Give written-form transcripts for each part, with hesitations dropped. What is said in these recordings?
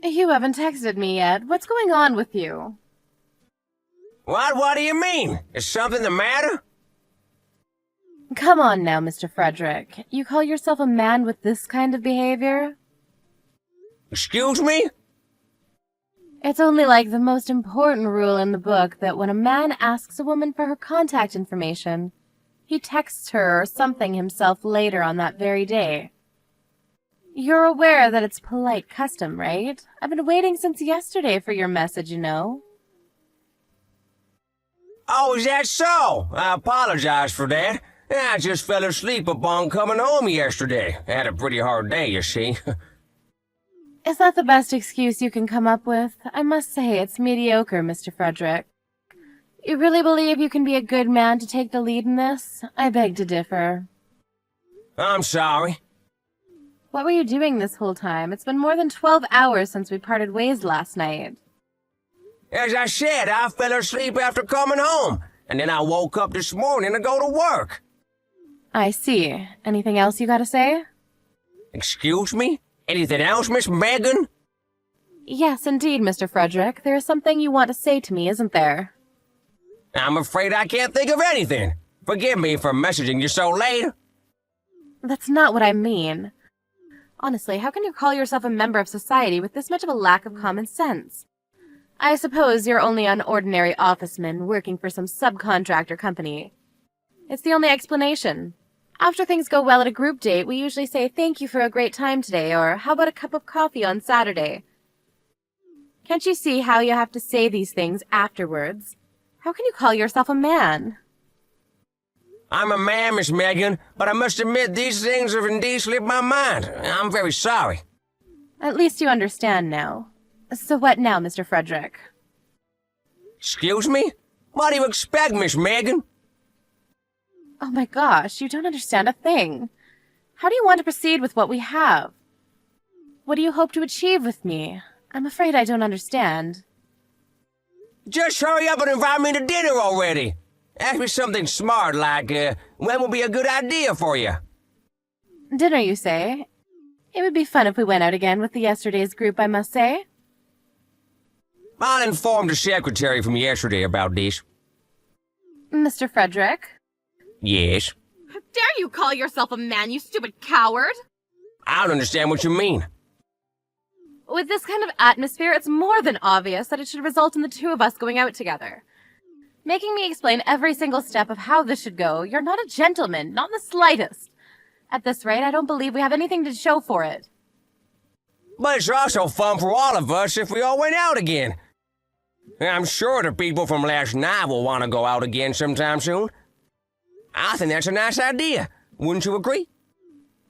You haven't texted me yet. What's going on with you? What do you mean? Is something the matter? Come on now, Mr. Frederick. You call yourself a man with this kind of behavior? Excuse me? It's only like the most important rule in the book that when a man asks a woman for her contact information, he texts her or something himself later on that very day. You're aware that it's polite custom, right? I've been waiting since yesterday for your message, you know. Oh, is that so? I apologize for that. I just fell asleep upon coming home yesterday. Had a pretty hard day, you see. Is that the best excuse you can come up with? I must say it's mediocre, Mr. Frederick. You really believe you can be a good man to take the lead in this? I beg to differ. I'm sorry. What were you doing this whole time? It's been more than 12 hours since we parted ways last night. As I said, I fell asleep after coming home, and then I woke up this morning to go to work. I see. Anything else you gotta say? Excuse me? Anything else, Miss Megan? Yes, indeed, Mr. Frederick. There is something you want to say to me, isn't there? I'm afraid I can't think of anything. Forgive me for messaging you so late. That's not what I mean. Honestly, how can you call yourself a member of society with this much of a lack of common sense? I suppose you're only an ordinary officeman working for some subcontractor company. It's the only explanation. After things go well at a group date, we usually say thank you for a great time today, or how about a cup of coffee on Saturday? Can't you see how you have to say these things afterwards? How can you call yourself a man? I'm a man, Miss Megan, but I must admit these things have indeed slipped my mind. I'm very sorry. At least you understand now. So what now, Mr. Frederick? Excuse me? What do you expect, Miss Megan? Oh my gosh, you don't understand a thing. How do you want to proceed with what we have? What do you hope to achieve with me? I'm afraid I don't understand. Just hurry up and invite me to dinner already. Ask me something smart like, when will be a good idea for you? Dinner, you say? It would be fun if we went out again with the yesterday's group, I must say. I'll inform the secretary from yesterday about this. Mr. Frederick? Yes? How dare you call yourself a man, you stupid coward! I don't understand what you mean. With this kind of atmosphere, it's more than obvious that it should result in the two of us going out together. Making me explain every single step of how this should go, you're not a gentleman, not in the slightest. At this rate, I don't believe we have anything to show for it. But it's also fun for all of us if we all went out again. I'm sure the people from last night will want to go out again sometime soon. I think that's a nice idea. Wouldn't you agree?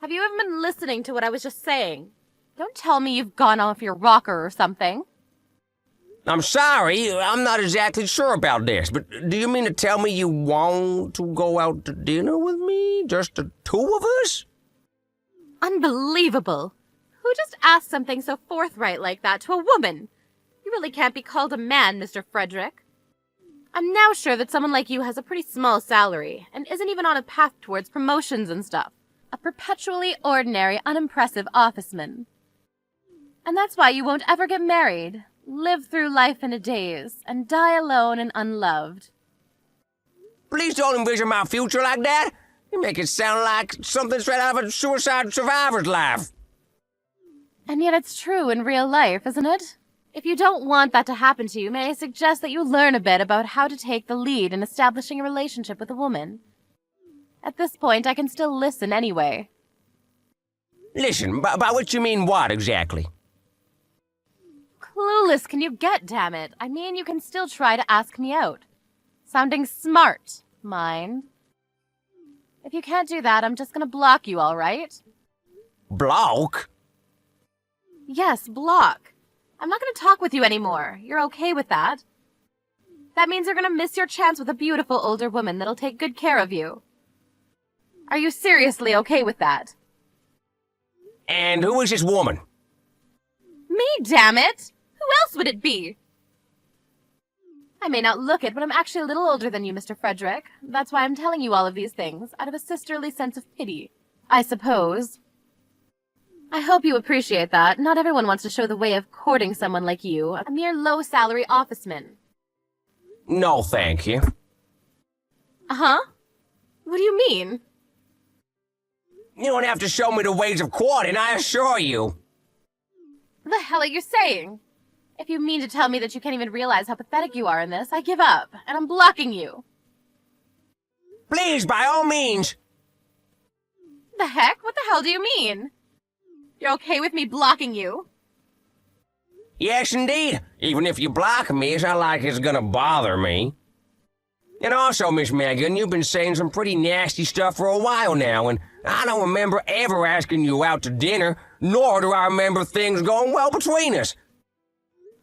Have you even been listening to what I was just saying? Don't tell me you've gone off your rocker or something. I'm sorry, I'm not exactly sure about this, but do you mean to tell me you want to go out to dinner with me? Just the two of us? Unbelievable. Who just asked something so forthright like that to a woman? You really can't be called a man, Mr. Frederick. I'm now sure that someone like you has a pretty small salary, and isn't even on a path towards promotions and stuff. A perpetually ordinary, unimpressive officeman. And that's why you won't ever get married, live through life in a daze, and die alone and unloved. Please don't envision my future like that. You make it sound like something straight out of a suicide survivor's life. And yet it's true in real life, isn't it? If you don't want that to happen to you, may I suggest that you learn a bit about how to take the lead in establishing a relationship with a woman? At this point, I can still listen anyway. Listen, by what you mean what exactly? Clueless can you get, damn it? I mean, you can still try to ask me out. Sounding smart, mind. If you can't do that, I'm just gonna block you, all right? Block? Yes, block. I'm not gonna talk with you anymore. You're okay with that? That means you're gonna miss your chance with a beautiful older woman that'll take good care of you. Are you seriously okay with that? And who is this woman? Me, damn it! Who else would it be? I may not look it, but I'm actually a little older than you, Mr. Frederick. That's why I'm telling you all of these things, out of a sisterly sense of pity, I suppose. I hope you appreciate that. Not everyone wants to show the way of courting someone like you, a mere low-salary officeman. No, thank you. Uh-huh? What do you mean? You don't have to show me the ways of courting, I assure you. The hell are you saying? If you mean to tell me that you can't even realize how pathetic you are in this, I give up, and I'm blocking you. Please, by all means. The heck? What the hell do you mean? You're okay with me blocking you? Yes, indeed. Even if you block me, it's not like it's gonna bother me. And also, Miss Megan, you've been saying some pretty nasty stuff for a while now, and I don't remember ever asking you out to dinner, nor do I remember things going well between us.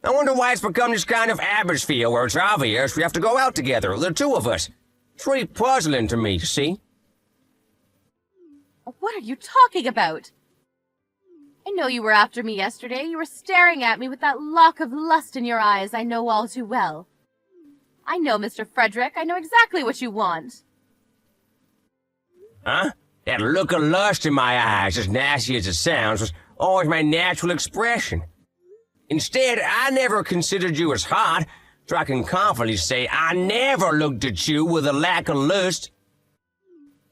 I wonder why it's become this kind of atmosphere where it's obvious we have to go out together, the two of us. It's really puzzling to me, see? What are you talking about? I know you were after me yesterday. You were staring at me with that lock of lust in your eyes I know all too well. I know, Mr. Frederick. I know exactly what you want. Huh? That look of lust in my eyes, as nasty as it sounds, was always my natural expression. Instead, I never considered you as hot, so I can confidently say I never looked at you with a lack of lust.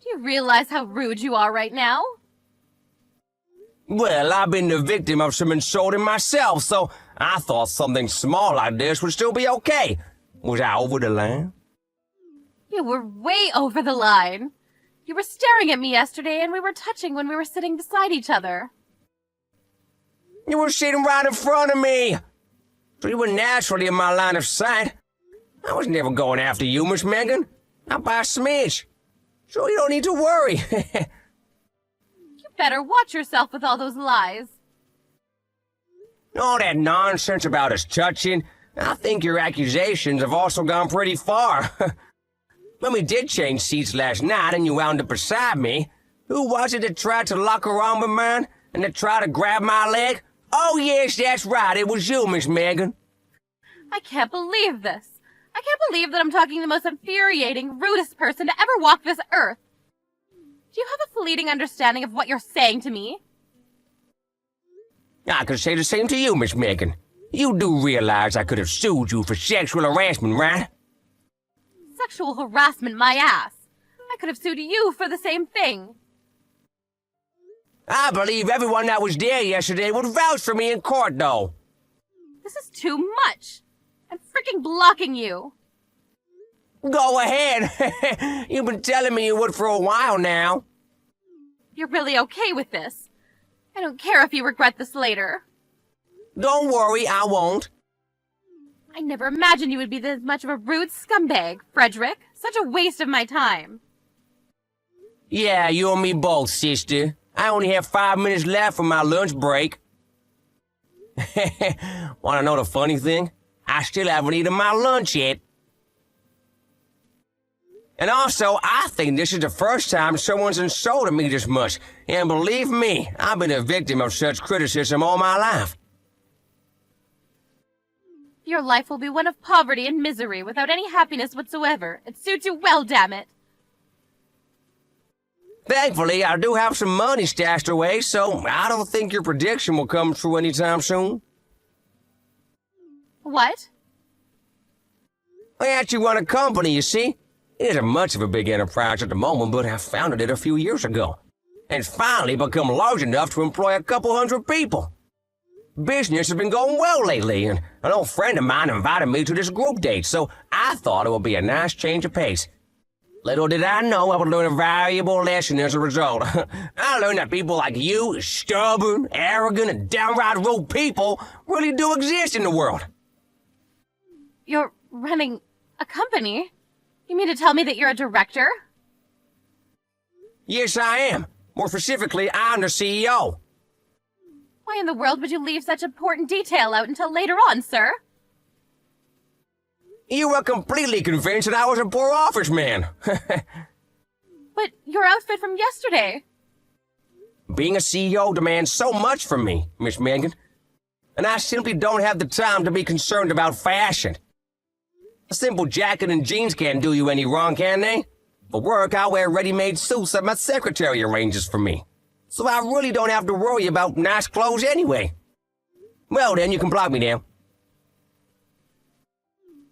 Do you realize how rude you are right now? Well, I've been the victim of some insulting myself, so I thought something small like this would still be okay. Was I over the line? You were way over the line. You were staring at me yesterday, and we were touching when we were sitting beside each other. You were sitting right in front of me, so you were naturally in my line of sight. I was never going after you, Miss Megan. Not by a smidge. So you don't need to worry. You better watch yourself with all those lies. All that nonsense about us touching, I think your accusations have also gone pretty far. When we did change seats last night and you wound up beside me, who was it that tried to lock her arm of mine and that tried to grab my leg? Oh yes, that's right, it was you, Miss Megan. I can't believe this. I can't believe that I'm talking to the most infuriating, rudest person to ever walk this earth. Do you have a fleeting understanding of what you're saying to me? I could say the same to you, Miss Megan. You do realize I could have sued you for sexual harassment, right? Sexual harassment, my ass. I could have sued you for the same thing. I believe everyone that was there yesterday would vouch for me in court, though. This is too much. I'm freaking blocking you. Go ahead. You've been telling me you would for a while now. You're really okay with this. I don't care if you regret this later. Don't worry, I won't. I never imagined you would be this much of a rude scumbag, Frederick. Such a waste of my time. Yeah, you and me both, sister. I only have 5 minutes left for my lunch break. Wanna know the funny thing? I still haven't eaten my lunch yet. And also, I think this is the first time someone's insulted me this much. And believe me, I've been a victim of such criticism all my life. Your life will be one of poverty and misery without any happiness whatsoever. It suits you well, damn it. Thankfully, I do have some money stashed away, so I don't think your prediction will come true anytime soon. What? I actually run a company, you see. It isn't much of a big enterprise at the moment, but I founded it a few years ago. And it's finally become large enough to employ a couple hundred people. Business has been going well lately, and an old friend of mine invited me to this group date, so I thought it would be a nice change of pace. Little did I know I would learn a valuable lesson as a result. I learned that people like you, stubborn, arrogant, and downright rude people, really do exist in the world. You're running a company? You mean to tell me that you're a director? Yes, I am. More specifically, I'm the CEO. Why in the world would you leave such important detail out until later on, sir? You were completely convinced that I was a poor office man. But your outfit from yesterday. Being a CEO demands so much from me, Miss Megan. And I simply don't have the time to be concerned about fashion. A simple jacket and jeans can't do you any wrong, can they? For work, I wear ready-made suits that my secretary arranges for me. so I really don't have to worry about nice clothes anyway. Well, then, you can block me now.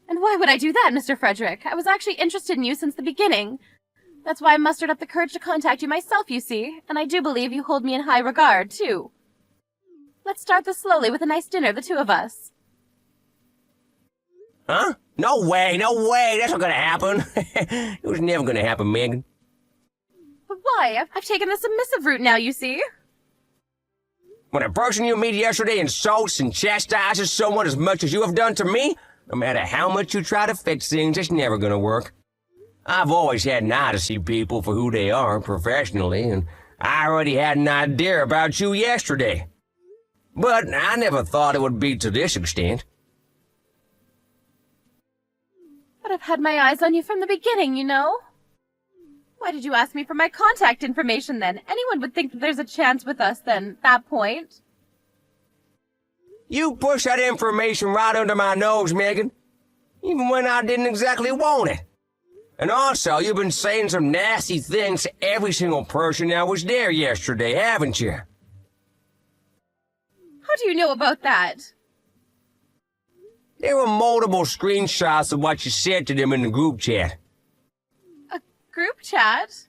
And why would I do that, Mr. Frederick? I was actually interested in you since the beginning. That's why I mustered up the courage to contact you myself, you see, and I do believe you hold me in high regard, too. Let's start this slowly with a nice dinner, the two of us. Huh? No way, that's not gonna happen. It was never gonna happen, Megan. But why? I've taken the submissive route now, you see. When a person you meet yesterday insults and chastises someone as much as you have done to me, no matter how much you try to fix things, it's never gonna work. I've always had an eye to see people for who they are professionally, and I already had an idea about you yesterday. But I never thought it would be to this extent. But I've had my eyes on you from the beginning, you know. Why did you ask me for my contact information then? Anyone would think that there's a chance with us then, at that point. You pushed that information right under my nose, Megan. Even when I didn't exactly want it. And also, you've been saying some nasty things to every single person that was there yesterday, haven't you? How do you know about that? There were multiple screenshots of what you said to them in the group chat. A group chat?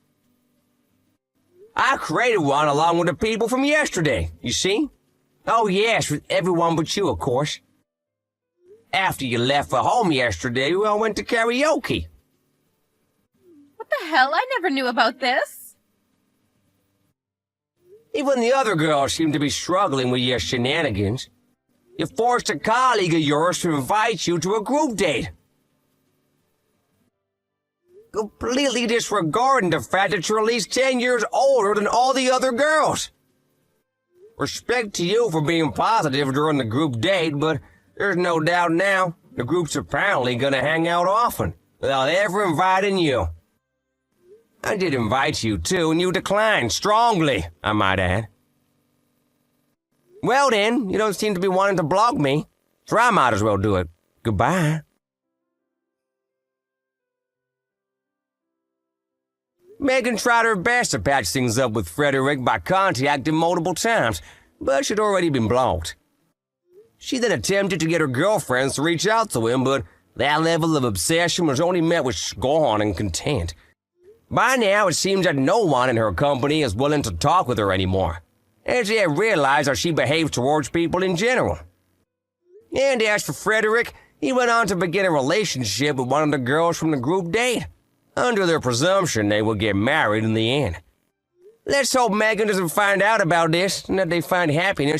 I created one along with the people from yesterday, you see? Oh yes, with everyone but you, of course. After you left for home yesterday, we all went to karaoke. What the hell? I never knew about this. Even the other girls seem to be struggling with your shenanigans. You forced a colleague of yours to invite you to a group date. Completely disregarding the fact that you're at least 10 years older than all the other girls. Respect to you for being positive during the group date, but there's no doubt now the group's apparently gonna hang out often, without ever inviting you. I did invite you too, and you declined strongly, I might add. Well then, you don't seem to be wanting to block me, so I might as well do it. Goodbye. Megan tried her best to patch things up with Frederick by contacting him multiple times, but she'd already been blocked. She then attempted to get her girlfriends to reach out to him, but that level of obsession was only met with scorn and contempt. By now, it seems that no one in her company is willing to talk with her anymore, as they have realized how she behaves towards people in general. And as for Frederick, he went on to begin a relationship with one of the girls from the group date, under the presumption they will get married in the end. Let's hope Megan doesn't find out about this and that they find happiness